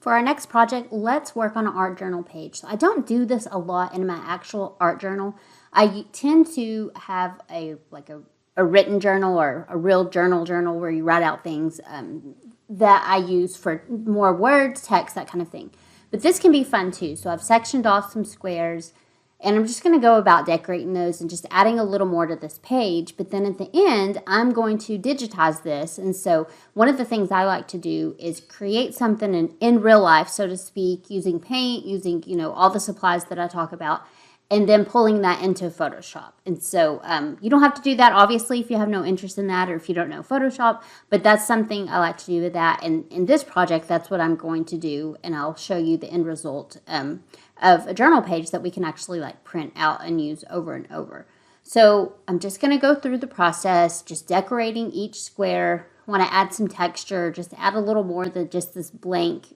For our next project, let's work on an art journal page. So I don't do this a lot in my actual art journal. I tend to have a written journal or a real journal where you write out things that I use for more words, text, that kind of thing. But this can be fun too. So I've sectioned off some squares, and I'm just going to go about decorating those and just adding a little more to this page. But then at the end, I'm going to digitize this. And so one of the things I like to do is create something in real life, so to speak, using paint, using, all the supplies that I talk about, and then pulling that into Photoshop. And so you don't have to do that, obviously, if you have no interest in that or if you don't know Photoshop, but that's something I like to do with that. And in this project, that's what I'm going to do, and I'll show you the end result of a journal page that we can actually print out and use over and over. So I'm just going to go through the process, just decorating each square. Want to add some texture, just add a little more than just this blank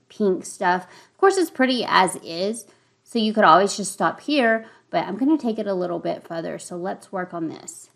pink stuff. Of course, it's pretty as is, so you could always just stop here, but I'm going to take it a little bit further. So let's work on this.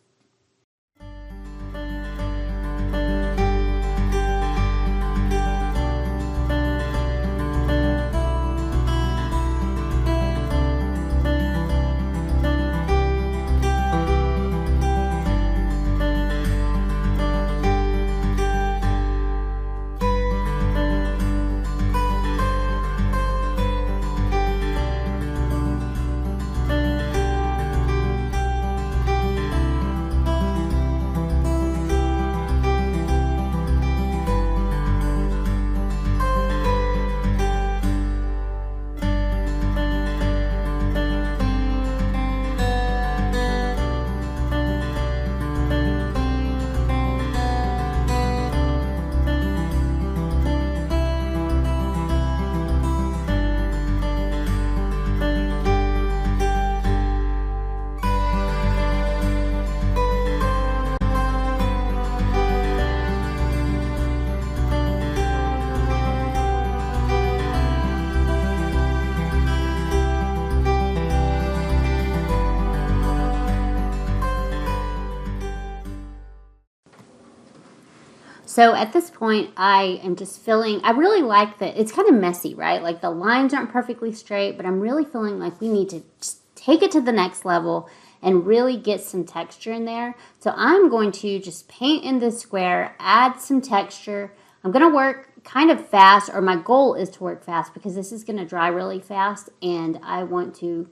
So at this point, I am just feeling, I really like that it's kind of messy, right? Like the lines aren't perfectly straight, but I'm really feeling like we need to just take it to the next level and really get some texture in there. So I'm going to just paint in this square, add some texture. I'm going to work kind of fast, or my goal is to work fast because this is going to dry really fast, and I want to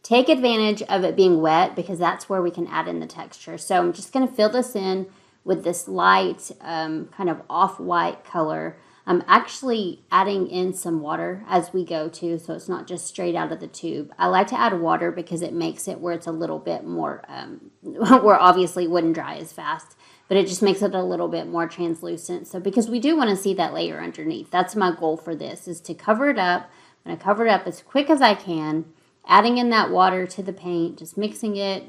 take advantage of it being wet because that's where we can add in the texture. So I'm just going to fill this in with this light kind of off-white color. I'm actually adding in some water as we go too, so it's not just straight out of the tube. I like to add water because it makes it where it's a little bit more, where obviously it wouldn't dry as fast, but it just makes it a little bit more translucent. So because we do want to see that layer underneath. That's my goal for this, is to cover it up. I'm going to cover it up as quick as I can, adding in that water to the paint, just mixing it,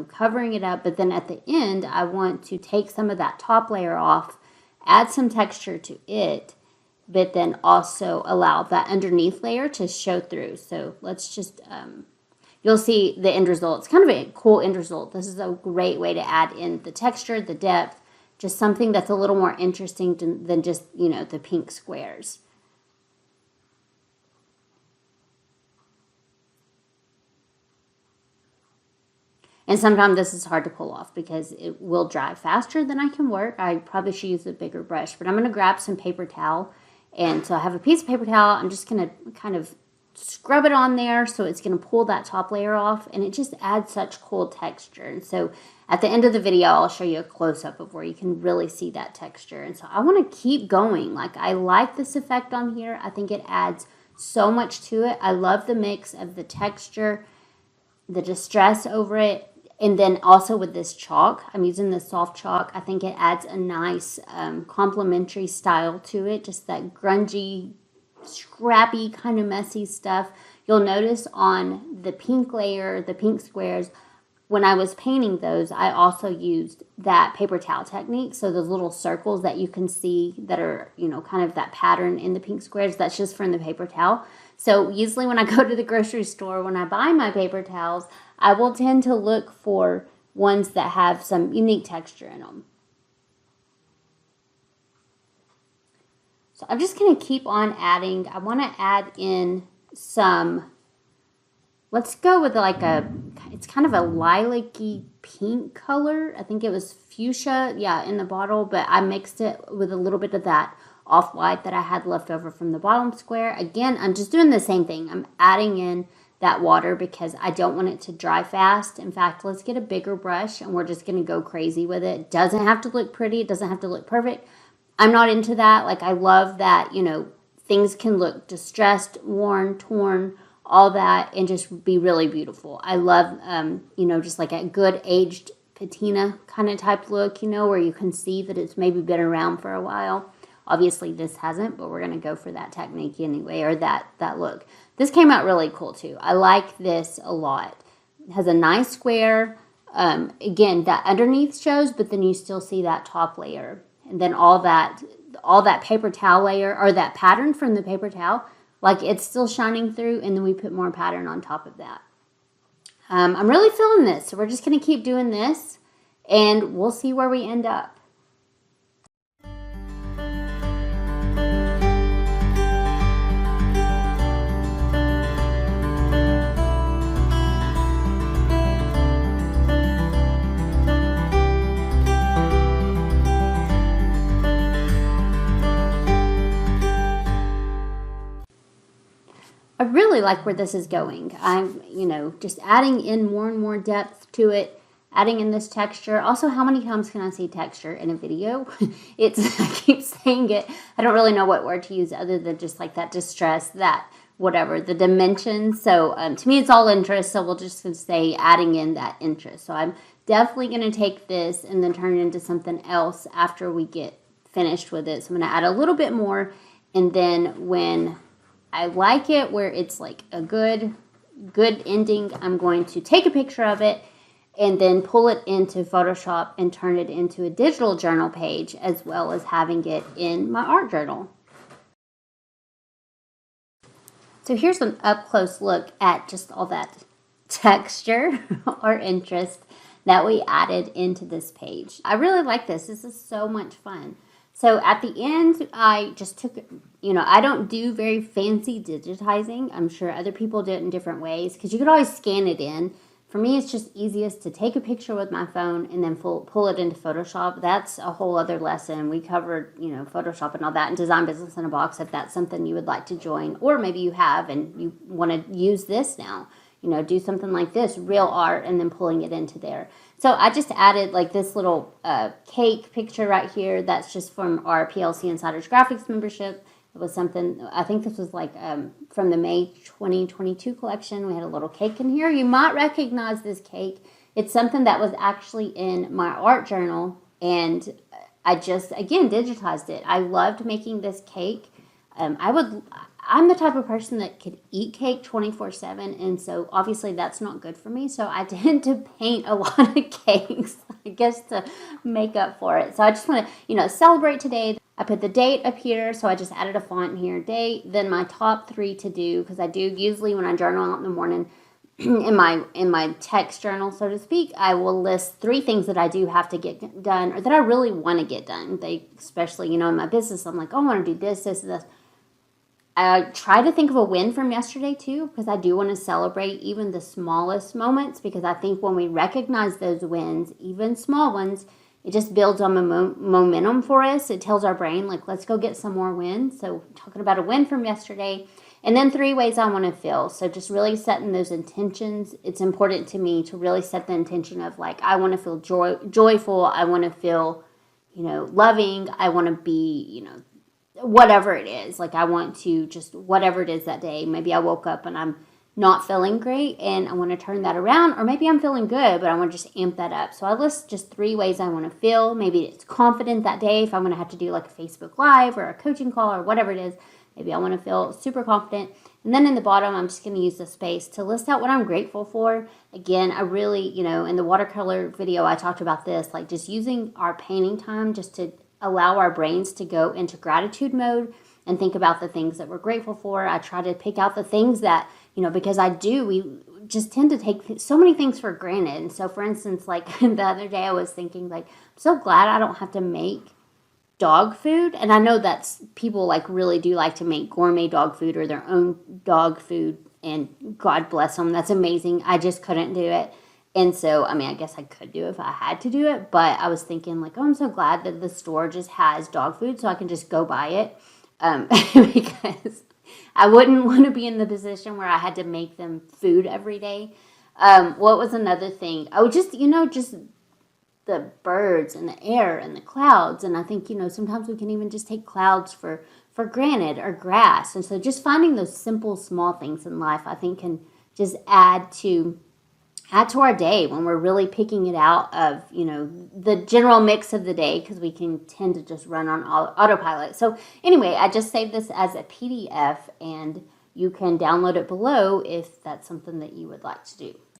covering it up. But then at the end, I want to take some of that top layer off, add some texture to it, but then also allow that underneath layer to show through. So let's just, you'll see the end result. It's kind of a cool end result. This is a great way to add in the texture, the depth, just something that's a little more interesting than just, the pink squares. And sometimes this is hard to pull off because it will dry faster than I can work. I probably should use a bigger brush, but I'm going to grab some paper towel. And so I have a piece of paper towel. I'm just going to kind of scrub it on there so it's going to pull that top layer off, and it just adds such cool texture. And so at the end of the video, I'll show you a close-up of where you can really see that texture. And so I want to keep going. I like this effect on here. I think it adds so much to it. I love the mix of the texture, the distress over it, and then also with this chalk. I'm using this soft chalk. I think it adds a nice complementary style to it, just that grungy, scrappy, kind of messy stuff. You'll notice on the pink layer, the pink squares, when I was painting those, I also used that paper towel technique. So those little circles that you can see that are, kind of that pattern in the pink squares, that's just from the paper towel. So usually when I go to the grocery store, when I buy my paper towels, I will tend to look for ones that have some unique texture in them. So I'm just going to keep on adding. I want to add in some, let's go with like it's kind of a lilac-y pink color. I think it was fuchsia, yeah, in the bottle, but I mixed it with a little bit of that off-white that I had left over from the bottom square. Again, I'm just doing the same thing. I'm adding in that water because I don't want it to dry fast. In fact, let's get a bigger brush and we're just going to go crazy with it. It doesn't have to look pretty. It doesn't have to look perfect. I'm not into that. Like, I love that, you know, things can look distressed, worn, torn, all that, and just be really beautiful. I love, you know, just like a good aged patina kind of type look, you know, where you can see that it's maybe been around for a while. Obviously, this hasn't, but we're going to go for that technique anyway, or that look. This came out really cool, too. I like this a lot. It has a nice square. Again, that underneath shows, but then you still see that top layer. And then all that paper towel layer, or that pattern from the paper towel, like it's still shining through, and then we put more pattern on top of that. I'm really feeling this, so we're just going to keep doing this, and we'll see where we end up. I really like where this is going. I'm, you know, just adding in more and more depth to it, adding in this texture. Also, how many times can I say texture in a video? I keep saying it. I don't really know what word to use other than just like that distress, that whatever, the dimensions. So to me, it's all interest. So we'll just say adding in that interest. So I'm definitely going to take this and then turn it into something else after we get finished with it. So I'm going to add a little bit more, and then when I like it where it's like a good ending, I'm going to take a picture of it and then pull it into Photoshop and turn it into a digital journal page, as well as having it in my art journal. So here's an up-close look at just all that texture or interest that we added into this page. I really like this. This is so much fun. So at the end, I just took, you know, I don't do very fancy digitizing. I'm sure other people do it in different ways because you could always scan it in. For me, it's just easiest to take a picture with my phone and then pull it into Photoshop. That's a whole other lesson. We covered, you know, Photoshop and all that in Design Business in a Box, if that's something you would like to join. Or maybe you have and you want to use this now. You know, do something like this, real art, and then pulling it into there. So I just added like this little cake picture right here. That's just from our PLC Insiders Graphics membership. It was something, I think this was like from the May 2022 collection. We had a little cake in here. You might recognize this cake. It's something that was actually in my art journal, and I just, again, digitized it. I loved making this cake. I'm the type of person that could eat cake 24/7, and so obviously that's not good for me. So I tend to paint a lot of cakes, I guess, to make up for it. So I just want to, you know, celebrate today. I put the date up here, so I just added a font in here, date. Then my top 3 to do, because I do usually when I journal out in the morning, in my text journal, so to speak, I will list 3 things that I do have to get done, or that I really want to get done. Especially, you know, in my business, I'm like, oh, I want to do this, this, and this. I try to think of a win from yesterday too, because I do want to celebrate even the smallest moments, because I think when we recognize those wins, even small ones, it just builds on momentum for us. It tells our brain, like, let's go get some more wins. So talking about a win from yesterday, and then 3 ways I want to feel. So just really setting those intentions. It's important to me to really set the intention of like, I want to feel joyful. I want to feel, you know, loving. I want to be, you know, whatever it is. Like, I want to just, whatever it is that day. Maybe I woke up and I'm not feeling great and I want to turn that around, or maybe I'm feeling good, but I want to just amp that up. So I list just 3 ways I want to feel. Maybe it's confident that day. If I'm going to have to do like a Facebook Live or a coaching call or whatever it is, maybe I want to feel super confident. And then in the bottom, I'm just going to use the space to list out what I'm grateful for. Again, I really, you know, in the watercolor video, I talked about this, like just using our painting time just to allow our brains to go into gratitude mode and think about the things that we're grateful for. I try to pick out the things that, you know, because we just tend to take so many things for granted. And so, for instance, like the other day I was thinking, like, I'm so glad I don't have to make dog food. And I know that's people like really do like to make gourmet dog food or their own dog food. And God bless them. That's amazing. I just couldn't do it. And so, I mean, I guess I could do it if I had to do it. But I was thinking like, oh, I'm so glad that the store just has dog food so I can just go buy it. Because I wouldn't want to be in the position where I had to make them food every day. What was another thing? Oh, just, just the birds and the air and the clouds. And I think, sometimes we can even just take clouds for granted or grass. And so just finding those simple, small things in life, I think can just add to our day when we're really picking it out of, the general mix of the day, because we can tend to just run on autopilot. So anyway, I just saved this as a PDF, and you can download it below if that's something that you would like to do.